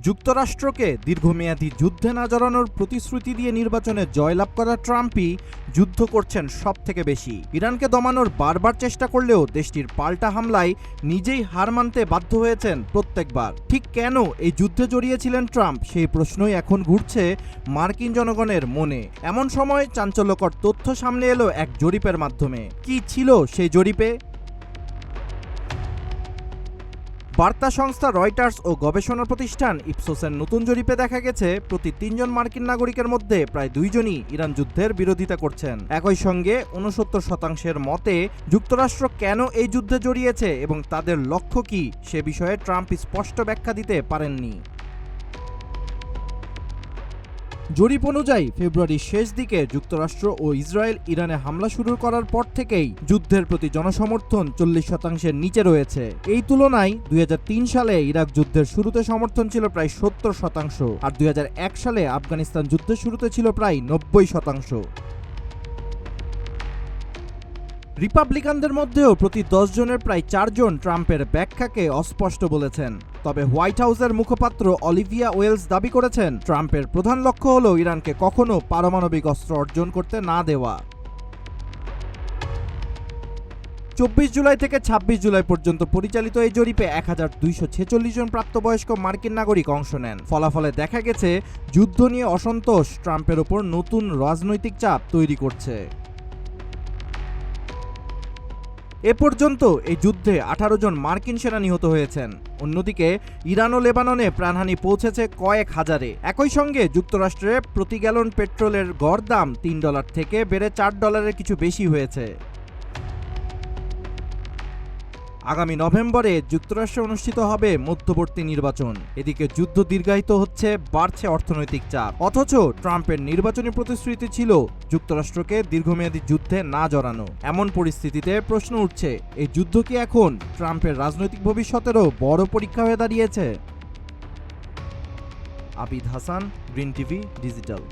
যুক্তরাষ্ট্রকে দীর্ঘমেয়াদী যুদ্ধে না জড়ানোর প্রতিশ্রুতি দিয়ে নির্বাচনে জয়লাভ করা ট্রাম্পই যুদ্ধ করছেন সবথেকে বেশি। ইরানকে দমানোর বারবার চেষ্টা করলেও দেশটির পাল্টা হামলায় নিজেই হার মানতে বাধ্য হয়েছেন প্রত্যেকবার। ঠিক কেন এই যুদ্ধে জড়িয়েছিলেন ট্রাম্প, সেই প্রশ্নই এখন ঘুরছে মার্কিন জনগণের মনে। এমন সময় চাঞ্চল্যকর তথ্য সামনে এলো এক জরিপের মাধ্যমে। কি ছিল সেই জরিপে? বার্তা সংস্থা রয়টার্স ও গবেষণা প্রতিষ্ঠান ইপসোসের নতুন জরিপে দেখা গেছে, প্রতি ৩ জন মার্কিন নাগরিকের মধ্যে প্রায় ২ জনই ইরান যুদ্ধের বিরোধিতা করছেন। একই সঙ্গে ৬৯% মতে যুক্তরাষ্ট্র কেন এই যুদ্ধে জড়িয়েছে এবং তাদের লক্ষ্য কি, সে বিষয়ে ট্রাম্প স্পষ্ট ব্যাখ্যা দিতে পারেননি। জরিপ অনুযায়ী ফেব্রুয়ারির শেষ দিকে যুক্তরাষ্ট্র ও ইসরায়েল ইরানে হামলা শুরু করার পর থেকেই যুদ্ধের প্রতি জনসমর্থন ৪০%-এর নিচে রয়েছে। এই তুলনায় ২০০৩ সালে ইরাক যুদ্ধের শুরুতে সমর্থন ছিল প্রায় ৭০%, আর ২০০১ সালে আফগানিস্তান যুদ্ধের শুরুতে ছিল প্রায় ৯০%। রিপাবলিকানদের মধ্যেও প্রতি ১০ জনের প্রায় ৪ জন ট্রাম্পের ব্যাখ্যাকে অস্পষ্ট বলেছেন। তবে হোয়াইট হাউসের মুখপাত্র অলিভিয়া ওয়েলস দাবি করেছেন, ট্রাম্পের প্রধান লক্ষ্য হল ইরানকে কখনো পারমাণবিক অস্ত্র অর্জন করতে না দেওয়া। ২৪ জুলাই থেকে ২৬ জুলাই পর্যন্ত পরিচালিত এই জরিপে ১,২৪৬ জন প্রাপ্তবয়স্ক মার্কিন নাগরিক অংশ নেন। ফলাফলে দেখা গেছে, যুদ্ধ নিয়ে অসন্তোষ ট্রাম্পের ওপর নতুন রাজনৈতিক চাপ তৈরি করছে। এ পর্যন্ত এই যুদ্ধে ১৮ জন মার্কিন সেনা নিহত হয়েছেন। অন্যদিকে ইরান ও লেবাননে প্রাণহানি পৌঁছেছে কয়েক হাজারে। একই সঙ্গে যুক্তরাষ্ট্রে প্রতি গ্যালন পেট্রোলের গড় দাম $৩ থেকে বেড়ে $৪ কিছু বেশি হয়েছে। আগামী নভেম্বরে যুক্তরাষ্ট্রে অনুষ্ঠিত হবে মধ্যবর্তী নির্বাচন। এদিকে যুদ্ধ দীর্ঘায়িত হচ্ছে, বাড়ছে অর্থনৈতিক চাপ। অথচ ট্রাম্পের নির্বাচনী প্রতিশ্রুতি ছিল যুক্তরাষ্ট্রকে দীর্ঘমেয়াদী যুদ্ধে না জড়ানো। এমন পরিস্থিতিতে প্রশ্ন উঠছে, এই যুদ্ধ কি এখন ট্রাম্পের রাজনৈতিক ভবিষ্যতেরও বড় পরীক্ষা হয়ে দাঁড়িয়েছে? Abid Hasan, green TV digital.